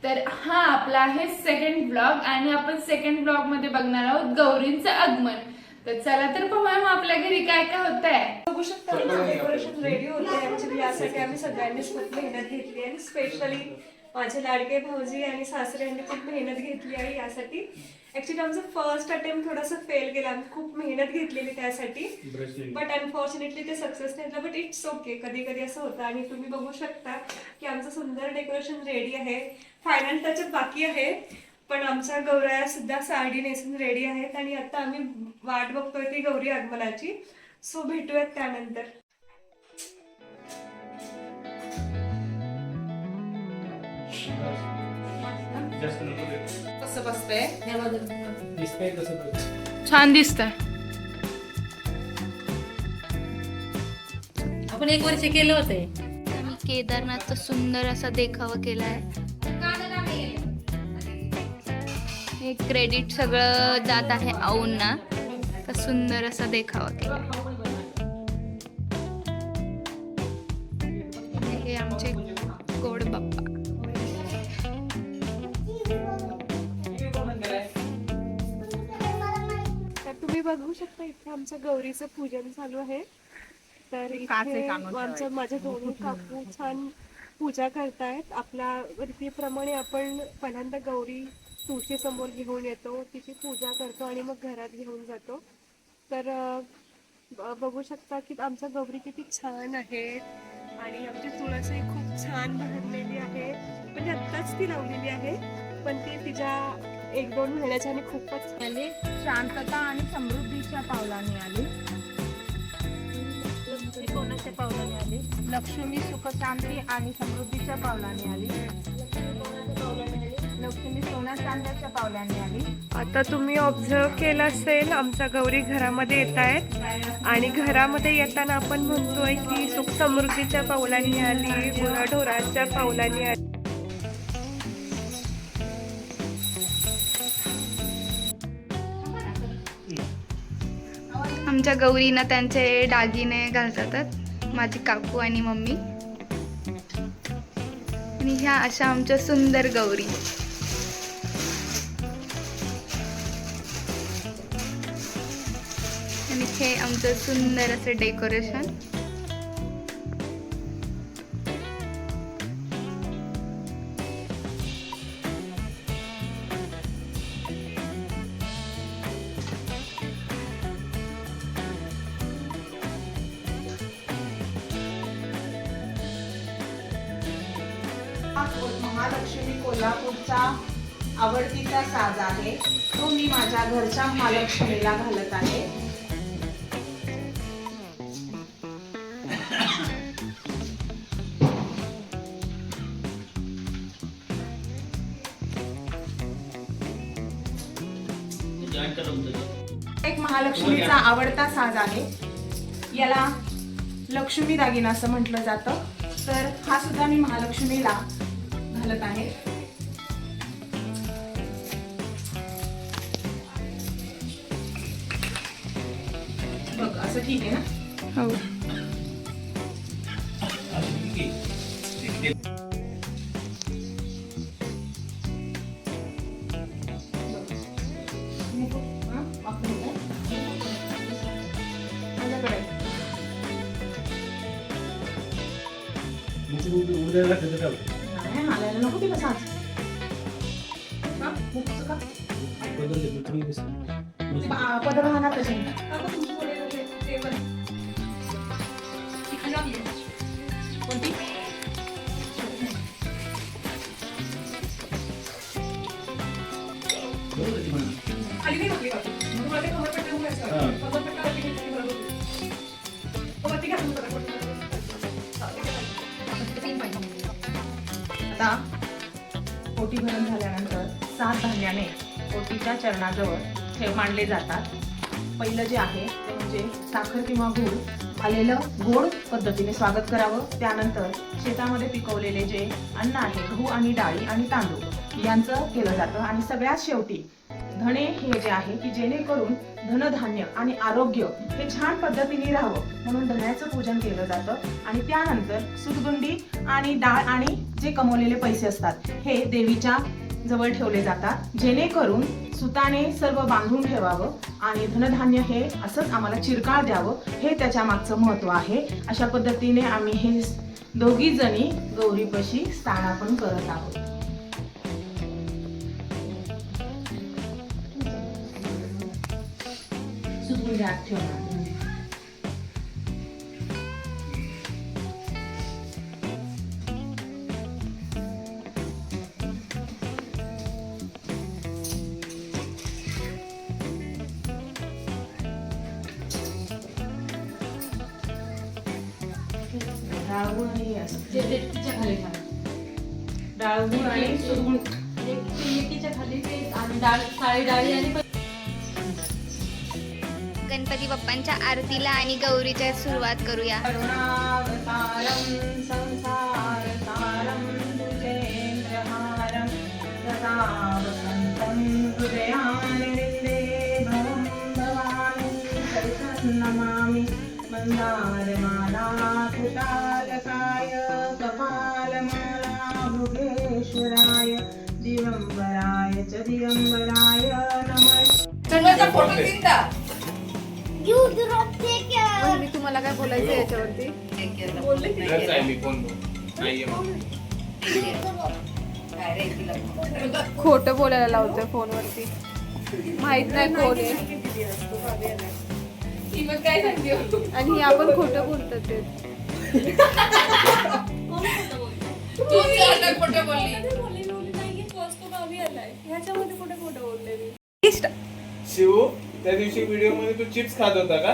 तर हा आपला आहे सेकंड ब्लॉग आणि आपण सेकंड ब्लॉग मध्ये बघणार आहोत गौरींचं आगमन. तर चला तर पाहूया मग आपल्या घरी काय काय होतंय. बघू शकता आमचं डेकोरेशन रेडी होते. ऍक्च्युली यासाठी आम्ही सगळ्यांनीच खूप मेहनत घेतली आणि स्पेशली माझे लाडके भाऊजी आणि सासरे यांनी खूप मेहनत घेतली आहे यासाठी. ऍक्च्युली आमचं फर्स्ट अटेम्प्ट थोडंसं फेल गेला. आम्ही खूप मेहनत घेतलेली त्यासाठी, बट अनफॉर्च्युनेटली ते सक्सेस नाही झालं. बट इट्स ओके, कधी कधी असं होतं. आणि तुम्ही बघू शकता की आमचं सुंदर डेकोरेशन रेडी आहे. फायनल टचअप बाकी आहे, पण आमच्या गौराया सुद्धा साडी नेसून रेडी आहेत आणि आता आम्ही वाट बघतोय ती गौरी आगमनाची. सो भेटूयात त्यानंतर. कसं बसतंय? छान दिसतंय. आपण एक वर्ष केलं होते. मी केदारनाथचा सुंदर असा देखावा केलाय. हे क्रेडिट सगळं जात आहे आऊंना. तर सुंदर असा देखावा केला. हे आमचे गोड बाप्पा. तर तुम्ही बघू शकता इथे आमच्या गौरीचं पूजन चालू आहे. तर इथे माझे दोन्ही काकू छान पूजा करतायत. आपल्या रीतीप्रमाणे आपण पहिल्यांदा गौरी तुळशी समोर घेऊन येतो, तिची पूजा करतो आणि मग घरात घेऊन जातो. तर बघू शकता की आमच्या गौरी किती छान आहेत आणि आमची तुळसही खूप छान भरलेली आहे. म्हणजे आत्ताच ती लावलेली आहे, पण ती तिच्या 1-2 महिन्याच्या आणि खूपच आली शांतता आणि समृद्धीच्या पावलाने आली. कोणाच्या पावलाने आली? लक्ष्मी सुख शांती आणि समृद्धीच्या पावलाने आली. लक्ष्मी सोन्या चांद्याच्या पावलाने आली. आता तुम्ही ऑब्झर्व केलं असेल, आमच्या गौरी घरामध्ये येत आहेत आणि घरामध्ये येताना आपण म्हणतोय की सुख समृद्धीच्या पावलांनी आली, गुराढोरांच्या पावलांनी आली. आमच्या गौरींना त्यांचे दागिने घालतात माझी काकू आणि मम्मी. आणि ह्या अशा आमच्या सुंदर गौरी. आणि हे आमचं सुंदर असं डेकोरेशन. महालक्ष्मी कोल्हापूरचा आवडतीचा साज आहे. तो मी माझ्या घरच्या महालक्ष्मीला घालत आहे. एक महालक्ष्मीचा आवडता साज आहे. याला लक्ष्मी दागिना असं म्हटलं जातं. तर हा सुद्धा मी महालक्ष्मीला घालत आहे. बघ असं ठीक आहे ना? हो. नाही हालायला नको तिला साज. पदर राहणार तसे. कोणती? खाली नाही म्हटली का? तुम्हाला ते कमरपट्टा घालायचं. कमरपट्टा वरती घेतली बरोबर. वरती घालून बघा. आता ओटी भरण झाल्यानंतर 7 धान्याने ओटीच्या चरणाजवळ मांडले जातात. पहिलं जे आहे ते म्हणजे साखर किंवा गूळ आलेलं गोड पद्धतीने स्वागत करावं. त्यानंतर शेतामध्ये पिकवलेले जे अन्न आहे, गहू आणि डाळी आणि तांदूळ यांचं केलं जातं. आणि सगळ्यात शेवटी धणे हे जे आहे की जेणेकरून धनधान्य आणि आरोग्य हे छान पद्धतीने राहावं म्हणून धण्याचं पूजन केलं जातं. आणि त्यानंतर सुतगुंडी आणि डाळ आणि जे कमवलेले पैसे असतात हे देवीच्या जवळ ठेवले जातात, जेणेकरून सुताने सर्व बांधून ठेवावं आणि धनधान्य हे असंच आम्हाला चिरकाळ द्यावं, हे त्याच्या मागचं महत्त्व आहे. अशा पद्धतीने आम्ही हे दोघी जणी गौरीपाशी स्थानापन्न करत आहोत. सुतगुंडी आत ठेवणार. डाळगुळ आणि असं डाळगुळ आणि सुतगुळ गणपती बाप्पांच्या आरतीला आणि गौरीच्या सुरुवात करूया. करुणावतारं संसारसारं भुजेन्द्रहारं सदा वसन्तं हृदयानिन्दे भवं भवानी सरितं नमामि. मन्दारमाला कुटालकाय कपालमाला भुगेश्वराय दिगंबराय च दिगंबराय नमः. मी तुम्हाला काय बोलायचं याच्यावरती खोटं बोलायला लावतोय फोनवरती, माहित नाही कोण आहे काय सांगते आणि ही आपण खोटं बोलतात ते. खोटं बोलली ह्याच्यामध्ये कुठे खोटं बोलले मी? शिवू त्या दिवशी व्हिडिओ मध्ये तू चिप्स खात होता का?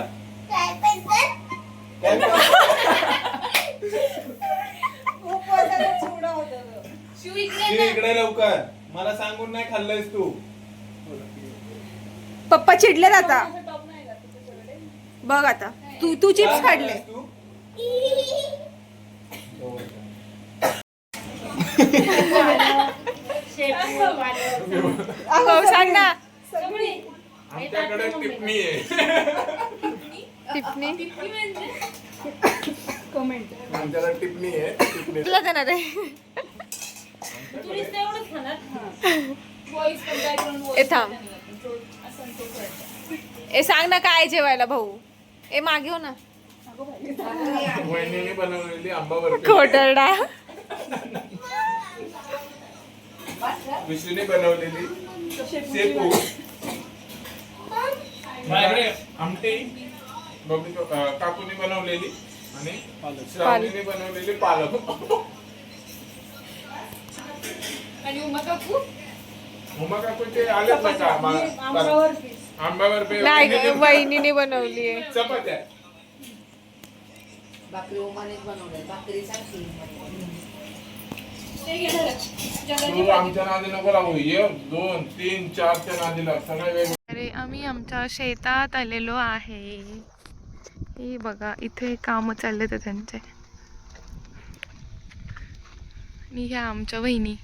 शिव इकडे लवकर, मला सांगून नाही खाल्लंयस तू. पप्पा चिडले आता बघ. आता तू चिप्स काढले. तू सांग ना. आमच्याकडे टिप्पणी आहे. टिप्पणी आमच्याकडे टिप्पणी आहे. टिप्पणी तुला देणार आहे. ए थांब. ए सांग ना काय जेवायला भाऊ. ए मागे हो ना. वहिनीने बनवलेली आंबा बर्फी. खोटरडा. विष्णूने बनवलेली शेपू. माझ्याकडे आमटी काकूने बनवलेली आणि श्रावणीने बनवलेली पालक. आणि उमा काकू उमा काकूचे आलेच नाही का आंबा बर्फी. नाही ग, वहिनीने बनवली आहे. चपात्या तू आमच्या नादी नको लागू. 1 2 3 4च्या नादी लाग. सगळ्या वेगळं. अरे आम्ही आमच्या शेतात आलेलो आहे. हे बघा इथे काम चालले तर त्यांचे. आणि ह्या आमच्या वहिनी.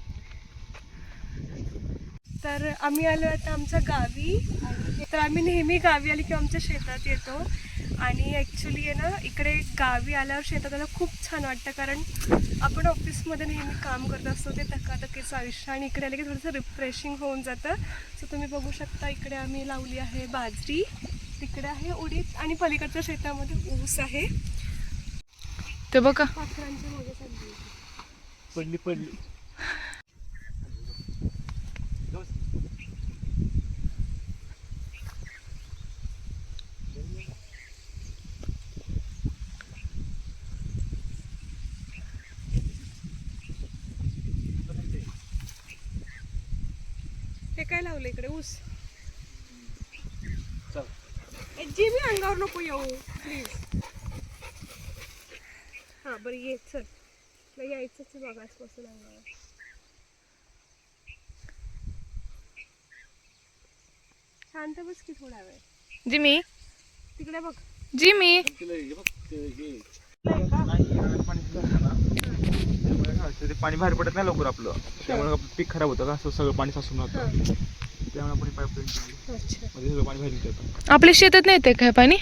तर आम्ही आलो आता आमच्या गावी. तर आम्ही नेहमी गावी आली की आमच्या शेतात येतो. आणि ॲक्च्युली आहे ना इकडे गावी आल्यावर शेतात आलं खूप छान वाटतं, कारण आपण ऑफिसमध्ये नेहमी काम करत असतो ते धकाधकीचं आयुष्य, आणि इकडे आले की थोडंसं रिफ्रेशिंग होऊन जातं. सो तुम्ही बघू शकता इकडे आम्ही लावली आहे बाजरी, तिकडे आहे उडीद आणि पलीकडच्या शेतामध्ये ऊस आहे. ते बघा पाखरांच्या मागे चालली. पडली हे काय लावलं इकडे ऊस. जी मी अंगावर नको येऊ प्लीज. हा बरं ये चल. यायचंच बघा आजपासून अंगावर. शांत बस की थोडा वेळ. जिमी तिकडे बघ. जिमी ते पाणी बाहेर पडत नाही लवकर आपलं, त्यामुळे आपलं पीक खराब होतं का, असं सगळं पाणी साचून राहतं. त्यामुळे आपण पाईपलाईन केली मध्ये सगळं पाणी बाहेर येतं. आपल्या शेतात नाही येते काय पाणी?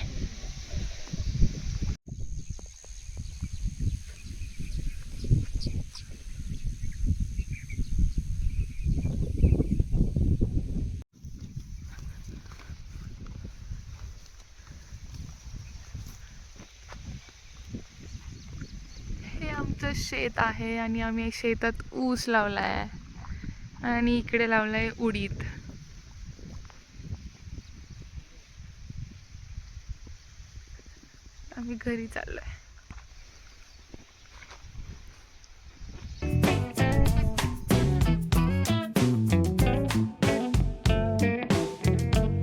हे आमचं शेत आहे आणि आम्ही शेतात ऊस लावलाय आणि इकडे लावलाय उडीद. आम्ही घरी चाललोय.